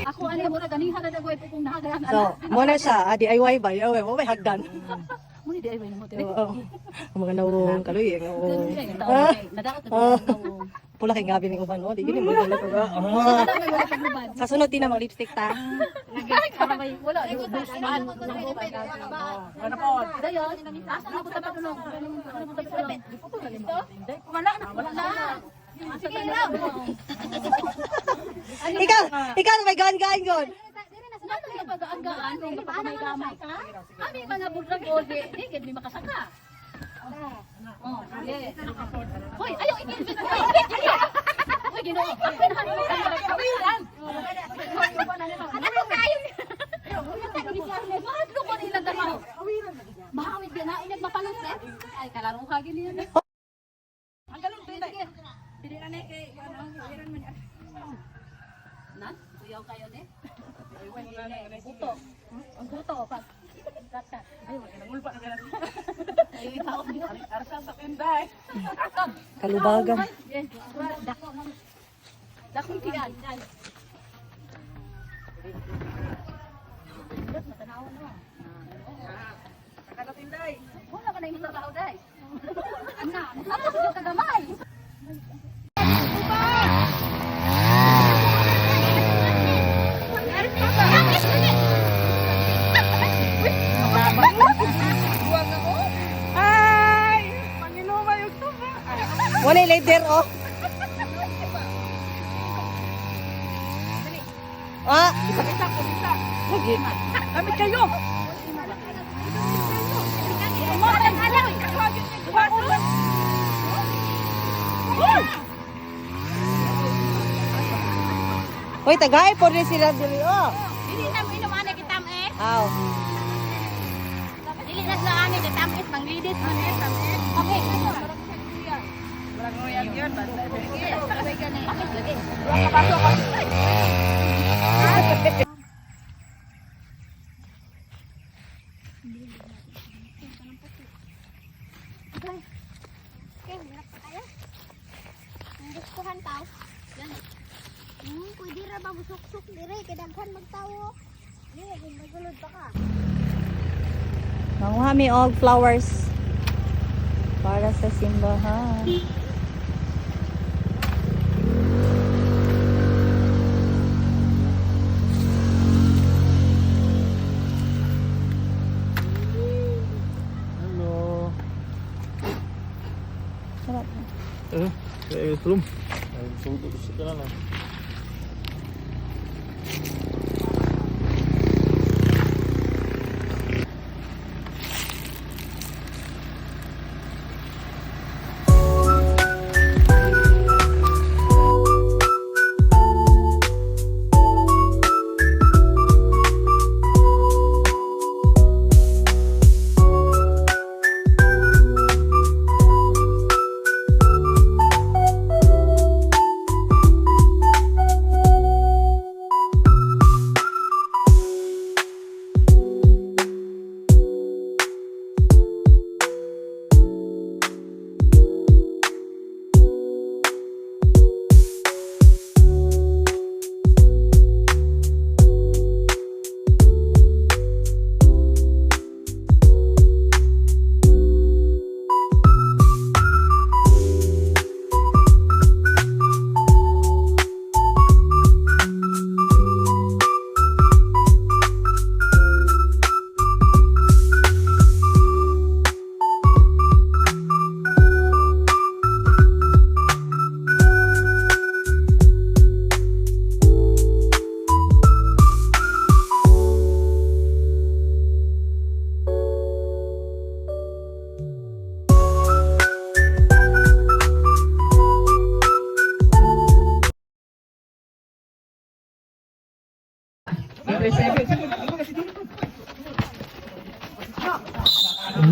Ako ano mo na ganihan na dagway po kung nahagayan. So, muna siya, DIY ba? Mo may hagdan. Muna di ay mo mo. Oo. Ang mga nawong kaluy, oo. Nadaot na Pula kay gabi ning uban, di gini mo dala ko. Sa sunod din na lipstick ta. wala. Ano po? Dayon, asa na po ta tulong. Wala na. Sige na. Ikaw may gaan-gaan gon. Nato na pag-aangaan kung may gamay ka. Kami mga budrag gold, di kid mi makasaka. Oh, yes. Hoy, ayaw ikit. Hoy, Ginoo. Kawiran. Ano kayo? Bakit ko nila dalaw? Mahawit din na inag mapalot eh. Ay kalaro ka gini. Ang galong pinay. Pili na kay ano, wiran man. Nan, kuyaw kayo ni. Buto. Ang buto pag kata. Ay, nangulpa na kana. Ay, ikaw arsa sa tinday. Kalubagan. Yes, dako. Dako tiyan. Matanaw no. Kana tinday. Wala ka na yung trabaho dai. Ana, tapos yung kagamay. Ay! Panginuman yung tuba. Wala leader oh. Ah, Isa. lagi. Damit kayo! Hoy, tagay po rin sila dili oh. Dili na mo inuman kita eh. Aw. Dili na sa ani kita is manglidit man eh. Okay. Walang nguyag yun. Sabay ka na. Lagi. Gustuhan tao. Pwede ra ba busok-sok dire kadaghan magtawo. Dili magulod pa ka. Nanguha mi og flowers para sa simbahan. Halo. Sarap. Belum. Sudah sekarang.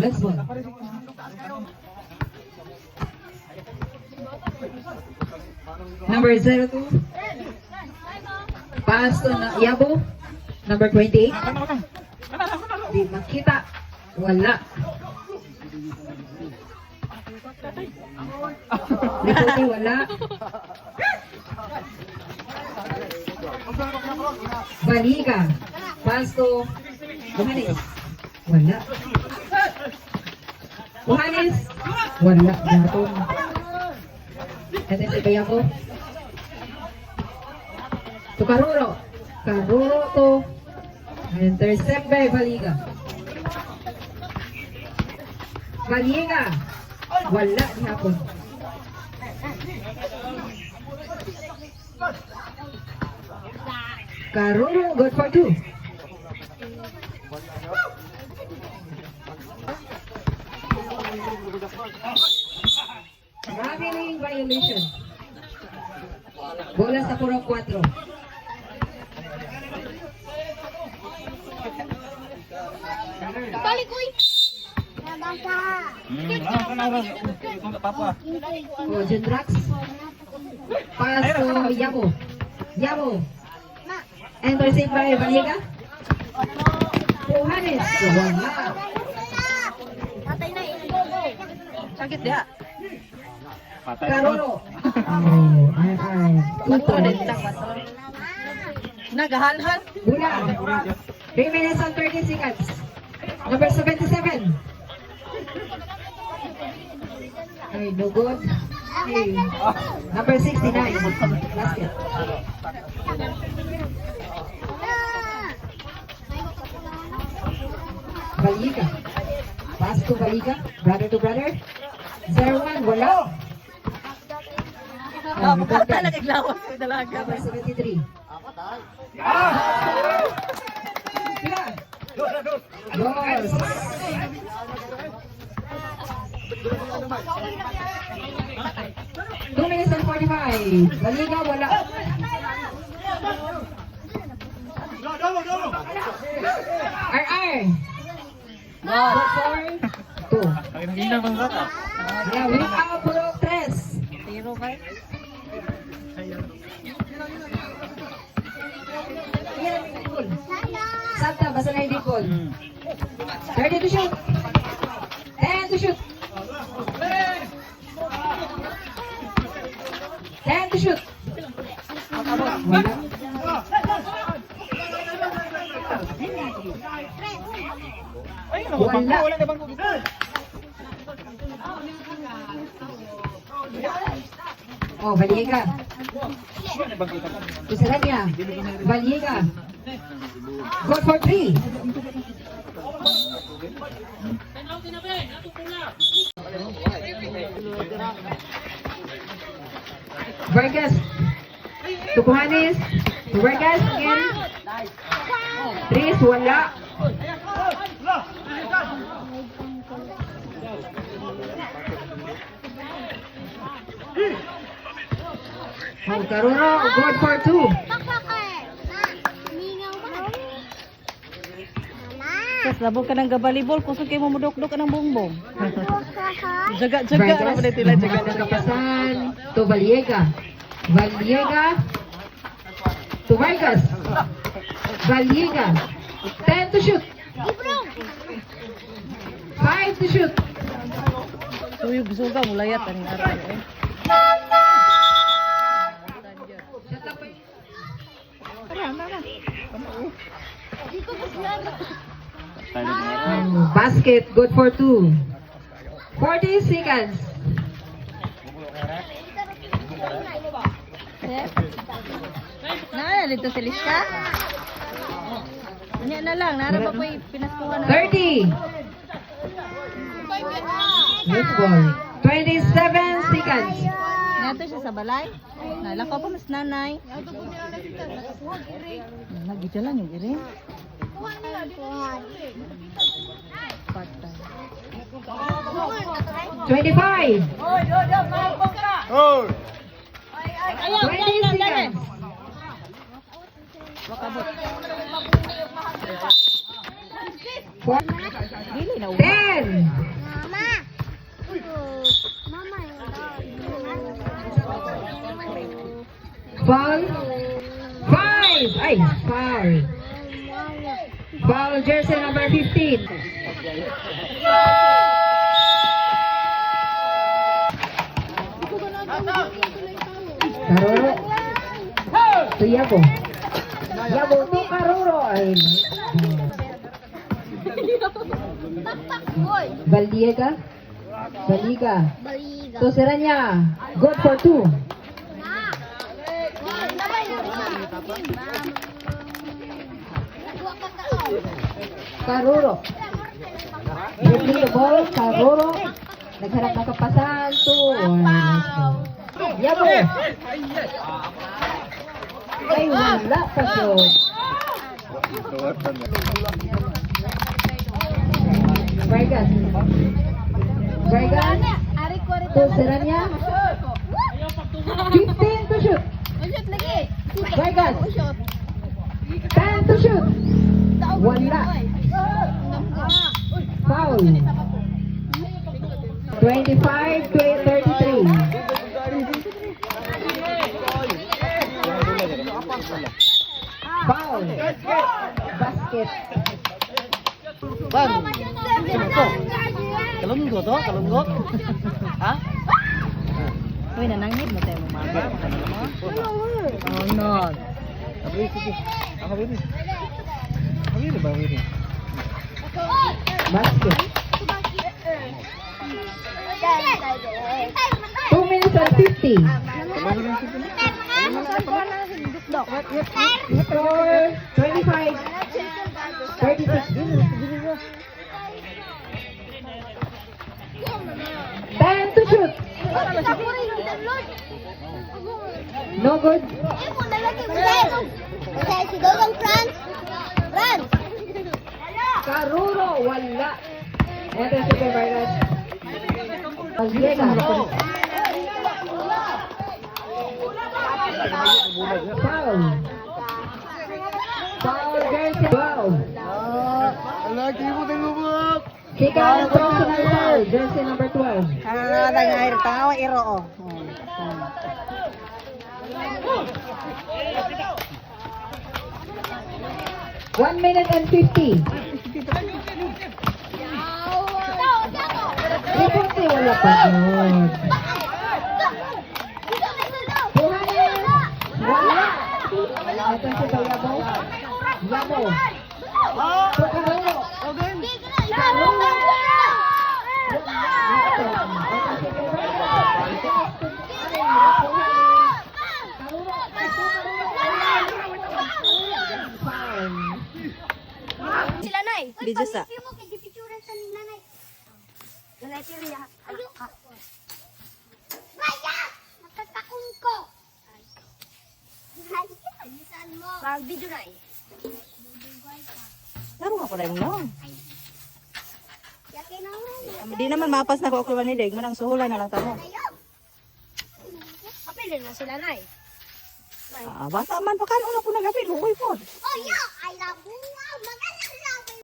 Next one. Number 02. Pasto na Yabo. Number 28. Di makita. Wala. Lipote, wala. Baliga. Pasto. Buhanis. Wala. Buhanis. Wala. Gatong. Ito si kaya ko. To Karuro. Karuro to. Intercept by Baliga. Baliga. Wala di hapon. Karuro, good for 2. Traveling violation. Bola sa puro 4. Balik, uy! Nabasa! Papa. O, Jundrax. Paso, Yabo. Yabo. Intercept by Baliga. Puhanes. Wala. Tatay na, inubo. Sakit dia. Karuro. Oh, ay. Tuto. Nagahalhal. Bula. 3 minutes and 30 seconds. Number 77. Ay, no good. Okay. Number 69. Basket. Baliga. Pass to Baliga. Brother to brother. 0-1. Wala. Bata na naglawas sa dalaga. Number 73. Los. Two minutes and 45. Baliga, wala. RR. Good for 2. Ay, nakita bang bata? Yeah, win out puro 3. Tiro ba? Santa, basta na hindi call. 30 to shoot. 10 to shoot. 10 to shoot. Wala. Wala. Wala na bang Oh, Baliega. Isa niya. Baliega. Good for 3. Vargas. Tukuhanis. Vargas again. 3, wala. Oh, Karuro, good for 2. Kas labog ka ng gabalibol, kusog kayo mamudok-dok ka ng bongbong. Jaga-jaga Vargas, na ba tila jaga nakapasan to Baliega. Baliega to Vargas. Baliega. 10 to shoot. 5 to shoot. Suyog suga mulayat ang araw eh. Basket, good for 2. 40 seconds. Na, dito si Liska. Anya na lang, nara ba ko'y pinaskuhan na. 30. Let's go. 27 seconds. Nato siya sa balay. Nalakaw pa mas nanay. Nagidala yung iri. Patay. 25. Oh! 20 seconds. Dili na 10. Mama! Mama, Foul. 5. Ay, foul. Foul jersey number 15. Karuro. To Yabo. Yabo to Karuro. Ay. Baliga. Baliga. Baliga. To Seranya. Good for 2. Karuro. Dribbling the ball. Karuro. Nagharap ng kapasan. 2. Yabo. Ay, wala pa yun. Vargas. Vargas. To Seranya. 15 to shoot. Vargas. 10 to shoot. Wala. Foul. 25 to 33. Foul. Basket. Bang. Kalunggo to, kalunggo. Ha? Uy, nanangit mo tayo mga. Oh, no. Abri sige. Ako bibi. Abri ba bibi? Basket. 2 minutes and 50. Score 25. 36. 10 to shoot. No good. Karuro, wala. Ito si Vargas. Pagdiega. Foul. Foul, jersey 12. Lagi mo na lumab. Kick out ng personal foul, jersey number 12. Tangaw iro oh. 1 minute and 50. Reporte, wala pa doon. Buhanin. Wala. Ito si Yabo. Yabo. So, Karuro. Karuro. Sila nay. Video sa. Nanay Tiria. Maya! Natatakon ko. Saan mo? Mag-video na eh. Laro ako rin no. Yakin naman. Di naman mapas na ko ako manilig. Manang suhulan na lang tamo. Ayaw. Kapilin mo sila nay. Bata man pa kano na po nagapit. Uy po. Oh yeah! I love you. Magalang love you.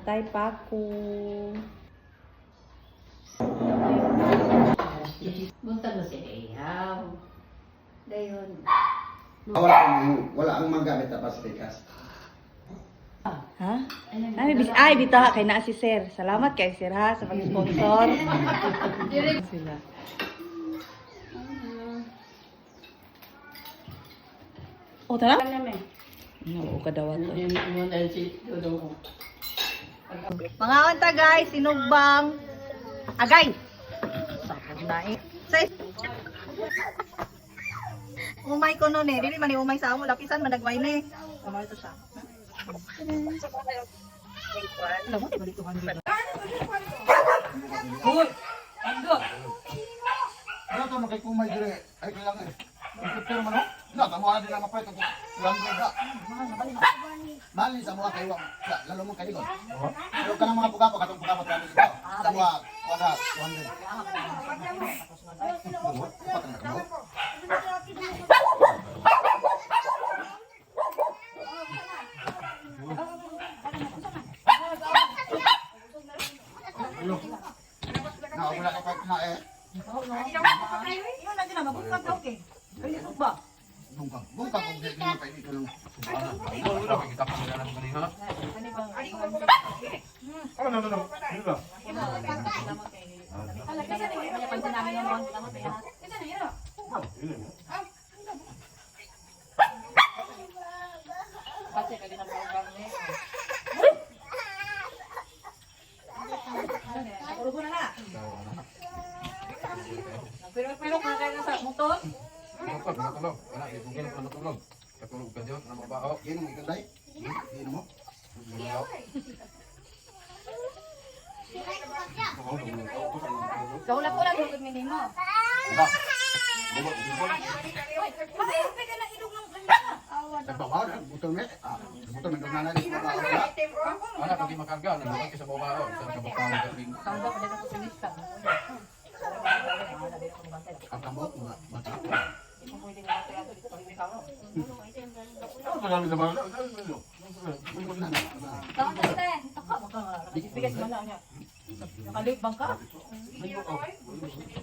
Tay paku. Buntag na si Eyaw. Dayon. Wala ang magamit na pasikas. Ha? Ay, bita kay na si Sir. Salamat kay Sir ha sa pag-sponsor. Sila. Oh, tara? Oo, kadawat to. Mga anta guys, sinugbang. Agay! Sakad na eh. Say! Umay ko nun eh. Dili man umay sa amo. Lapisan man nagway na eh. Umay ito siya. Alam mo, ibalik ko kanina. Uy! Ando! Ano ito makikumay dire? Ay, kailangan eh. Pero man, no, tamuha din ang mapayto ko. Lang ga. Mali sa mga kayo, lalo mong kaigon. Pero ka ng mga pugapo, katong pugapo tayo dito. Sa mga wala, 100. Wala ka kahit na eh. Yun na din na, mabukad ka, okay. Pwede ba? Bungkang kung hindi pa ito lang. Pero ka kayo sa motor. Yan ang ikanday. Yan mo. Kaulat-ulat yung gumini mo. Nagbabaw na, butol met. Butol met na lang. Anak, pag makarga, nandun ka sa baba. Sa kabapaw ka rin. Ang tambok, mata. Bigas ba na niya? Nakalip bang ka?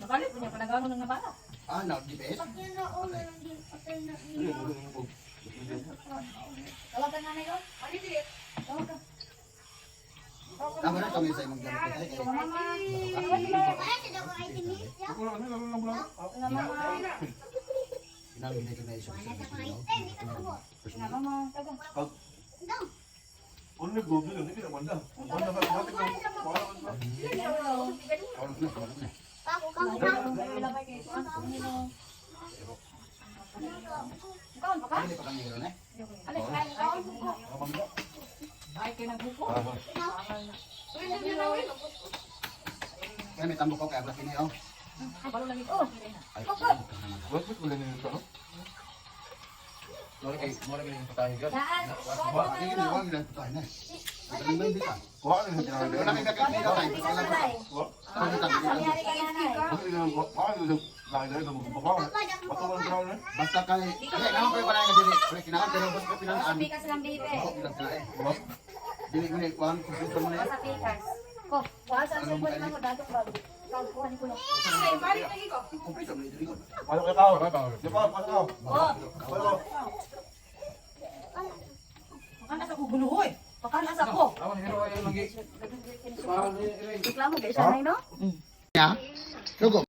Nakalip niya, panagano ng nabala. Ah, nag-GPS? Tawagan na yun. Tama na kami sa imong gamit kay. Pinamili ko na iso. Ay, kinagbuko. Kaya may tambok ko kaya ablas ini oh. Balo lang ito. Ay, Mura kayo yung patahin ka. ini wag lang tayo na. Ang may bisa. Wala kay kakita tayo. Basta kay naman ko pa na dili. Pre kinakan pero basta pinanaan. Pikas lang, baby. Oo, pinanaan eh. Dili mo ni kuan computer mo na. Sa pikas. Ko, wala sa cellphone mo dato ba? Kuhanin ko lang. Computer mo dili ko. Pakan sa kuguluhoy. Pakan sa ko. Ako ni Hero ay lagi. Reklamo, guys. Sanay, no? Ya. Lugo.